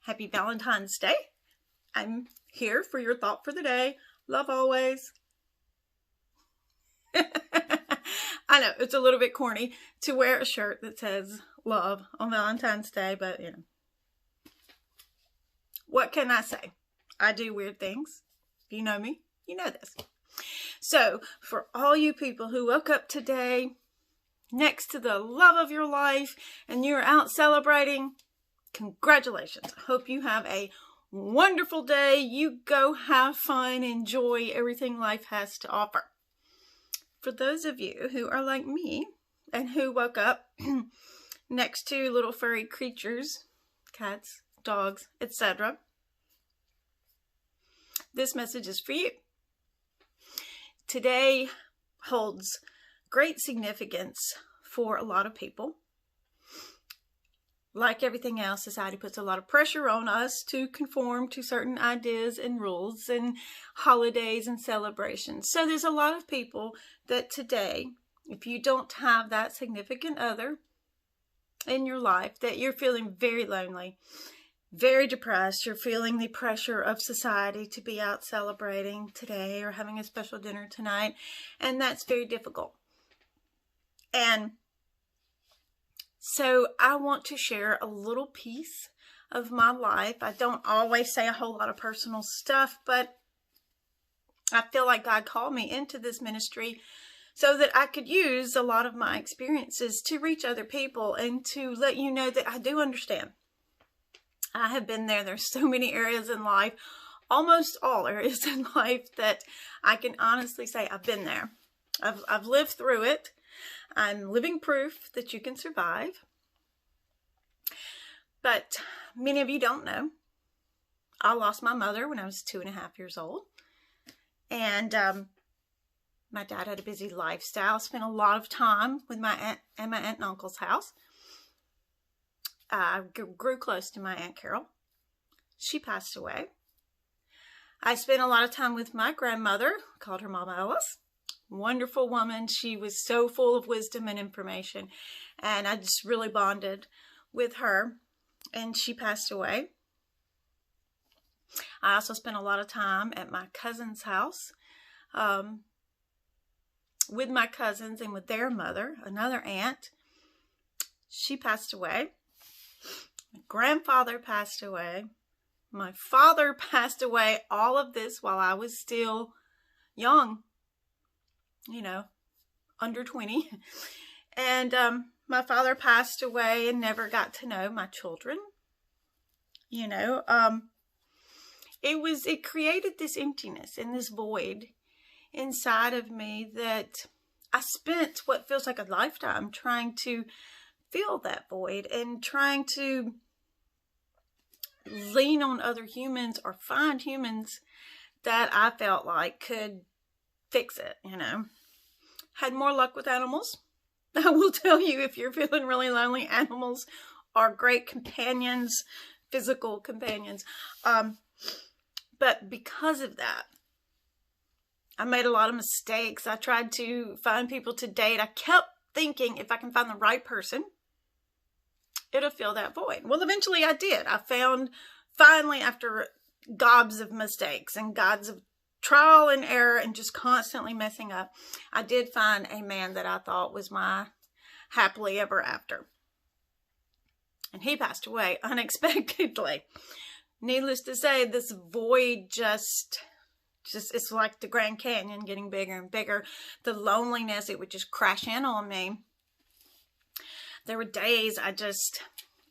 Happy Valentine's Day. I'm here for your thought for the day. Love always. I know it's a little bit corny to wear a shirt that says love on Valentine's Day, but you know, what can I say? I do weird things. If you know me, you know this. So for all you people who woke up today next to the love of your life and you're out celebrating, congratulations. I hope you have a wonderful day. You go have fun, enjoy everything life has to offer. For those of you who are like me and who woke up next to little furry creatures, cats, dogs, etc., this message is for you. Today holds great significance for a lot of people. Like everything else, society puts a lot of pressure on us to conform to certain ideas and rules and holidays and celebrations. So there's a lot of people that today, if you don't have that significant other in your life, that you're feeling very lonely, very depressed. You're feeling the pressure of society to be out celebrating today or having a special dinner tonight. And that's very difficult. And so I want to share a little piece of my life. I don't always say a whole lot of personal stuff, but I feel like God called me into this ministry so that I could use a lot of my experiences to reach other people and to let you know that I do understand. I have been there. There's so many areas in life, almost all areas in life, that I can honestly say I've been there. I've lived through it. I'm living proof that you can survive. But many of you don't know. I lost my mother when I was 2.5 years old. And my dad had a busy lifestyle. Spent a lot of time with my aunt and uncle's house. I grew close to my Aunt Carol. She passed away. I spent a lot of time with my grandmother, called her Mama Ellis. Wonderful woman. She was so full of wisdom and information. And I just really bonded with her. And she passed away. I also spent a lot of time at my cousin's house with my cousins and with their mother, another aunt. She passed away. My grandfather passed away. My father passed away. All of this while I was still young, you know, under 20. And my father passed away and never got to know my children. You know, it created this emptiness and this void inside of me that I spent what feels like a lifetime trying to fill that void and trying to lean on other humans or find humans that I felt like could fix it, you know. Had more luck with animals. I will tell you, if you're feeling really lonely, animals are great companions, physical companions. But because of that, I made a lot of mistakes. I tried to find people to date. I kept thinking if I can find the right person, it'll fill that void. Well, eventually I did. I found, finally, after gobs of mistakes and gobs of trial and error and just constantly messing up, I did find a man that I thought was my happily ever after. And he passed away unexpectedly. Needless to say, this void just it's like the Grand Canyon getting bigger and bigger. The loneliness, it would just crash in on me. There were days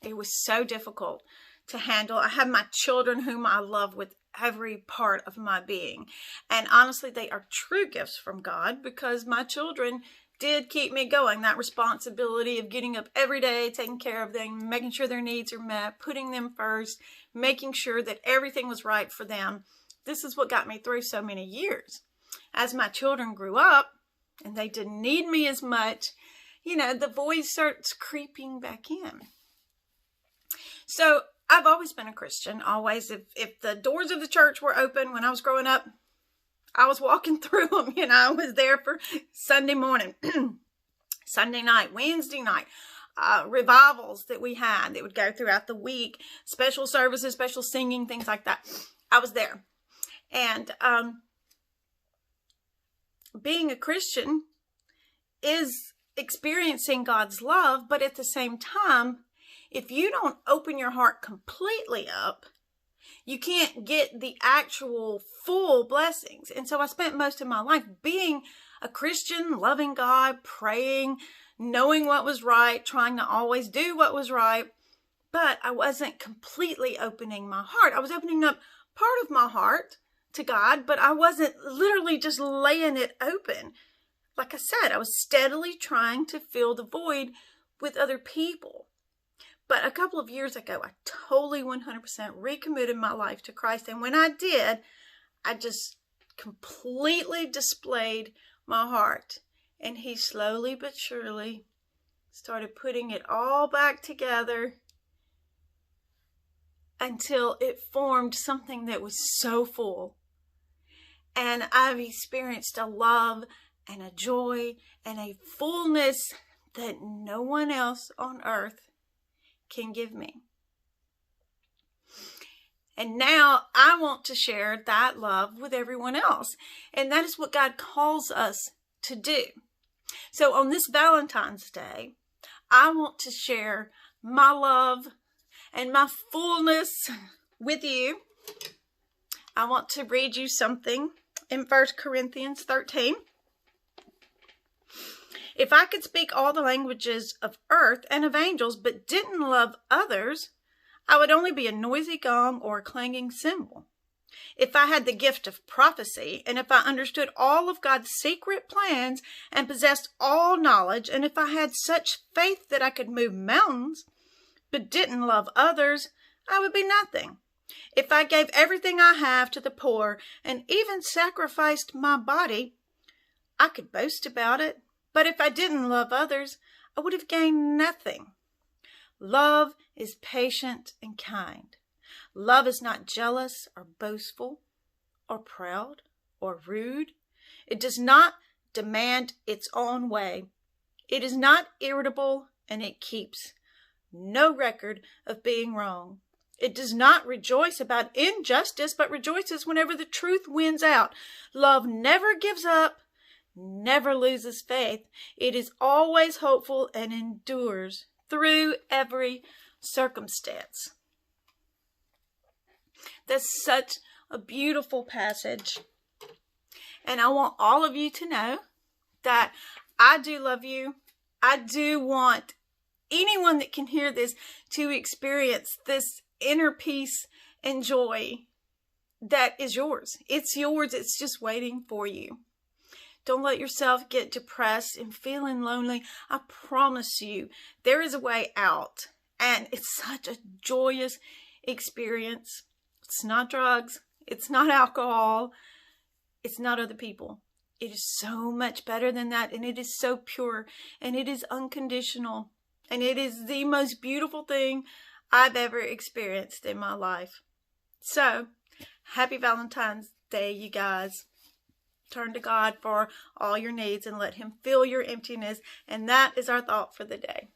it was so difficult to handle. I have my children whom I love with every part of my being. And honestly, they are true gifts from God because my children did keep me going. That responsibility of getting up every day, taking care of them, making sure their needs are met, putting them first, making sure that everything was right for them. This is what got me through so many years. As my children grew up and they didn't need me as much, you know, the void starts creeping back in. So I've always been a Christian, always. If the doors of the church were open when I was growing up, I was walking through them. You know, I was there for Sunday morning, Sunday night, Wednesday night. revivals that we had that would go throughout the week, special services, special singing, things like that. I was there. And being a Christian is experiencing God's love, but at the same time, if you don't open your heart completely up, you can't get the actual full blessings. And so I spent most of my life being a Christian, loving God, praying, knowing what was right, trying to always do what was right, but I wasn't completely opening my heart. I was opening up part of my heart to God, but I wasn't literally just laying it open. Like I said, I was steadily trying to fill the void with other people. But a couple of years ago, I totally 100% recommitted my life to Christ. And when I did, I just completely displayed my heart. And he slowly but surely started putting it all back together until it formed something that was so full. And I've experienced a love and a joy and a fullness that no one else on earth can give me. And now I want to share that love with everyone else. And that is what God calls us to do. So on this Valentine's Day, I want to share my love and my fullness with you. I want to read you something in 1 Corinthians 13. If I could speak all the languages of earth and of angels, but didn't love others, I would only be a noisy gong or a clanging cymbal. If I had the gift of prophecy, and if I understood all of God's secret plans and possessed all knowledge, and if I had such faith that I could move mountains, but didn't love others, I would be nothing. If I gave everything I have to the poor and even sacrificed my body, I could boast about it. But if I didn't love others, I would have gained nothing. Love is patient and kind. Love is not jealous or boastful or proud or rude. It does not demand its own way. It is not irritable, and it keeps no record of being wrong. It does not rejoice about injustice, but rejoices whenever the truth wins out. Love never gives up, never loses faith. It is always hopeful and endures through every circumstance. That's such a beautiful passage. And I want all of you to know that I do love you. I do want anyone that can hear this to experience this inner peace and joy that is yours. It's yours. It's just waiting for you. Don't let yourself get depressed and feeling lonely. I promise you, there is a way out. And it's such a joyous experience. It's not drugs. It's not alcohol. It's not other people. It is so much better than that. And it is so pure. And it is unconditional. And it is the most beautiful thing I've ever experienced in my life. So, happy Valentine's Day, you guys. Turn to God for all your needs and let Him fill your emptiness. And that is our thought for the day.